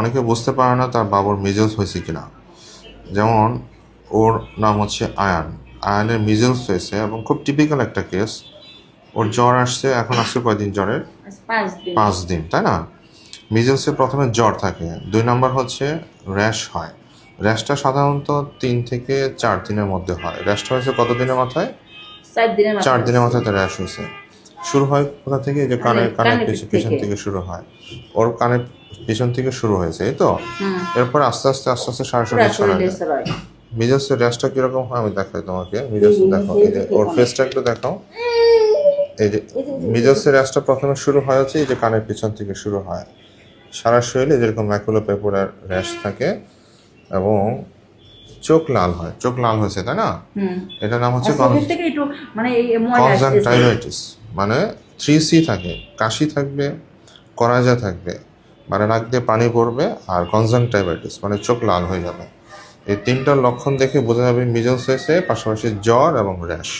অনেকে বুঝতে পারে না তার বাবুর মিজেলস হয়েছে কিনা। যেমন ওর নাম হচ্ছে আয়ান, আয়ানের মিজেলস হয়েছে এবং খুব টিপিক্যাল একটা কেস। ওর জ্বর আসছে, এখন আসছে কয়দিন জ্বরের? 5 দিন, তাই না? মিজেলসে প্রথমে জ্বর থাকে, 2 নম্বর হচ্ছে র্যাশ হয়। র্যাশটা সাধারণত 3 থেকে 4 দিনের মধ্যে হয়। র্যাশটা হয়েছে কত দিনের মাথায়? 4 দিনের মাথায় তো র্যাশ হয়েছে। শুরু হয় কোথা থেকে? এই যে কানের পিছন থেকে শুরু হয়। ওর কানের পিছন থেকে শুরু হয়েছে, এই তো। এরপর আস্তে আস্তে সারা শরীরে ছড়ায় যায়। মিজেলসের র্যাশটা কিরকম হয় আমি দেখাই তোমাকে। মিজেলস দেখো, এই যে ওর ফেসটা একটু দেখাও। এই যে মিজেলসের র্যাশটা প্রথমে শুরু হয় হচ্ছে এই যে কানের পিছন থেকে শুরু হয়, সারা শরীরে যেরকম ম্যাকুলোপেপুলার র্যাশ থাকে এবং চোখ লাল হয়। চোখ লাল হয়েছে, তাই না? এটার নাম হচ্ছে কনজাংটাইভাইটিস। মানে 3C থাকে, কাশি থাকবে, করাজা থাকবে, মানে নাক দিয়ে পানি পড়বে, আর কনজাংটাইভাইটিস মানে চোখ লাল হয়ে যাবে। এই 3টার লক্ষণ দেখে বোঝা যাবে মিজেলস হয়েছে, পাশাপাশি জ্বর এবং র্যাশ।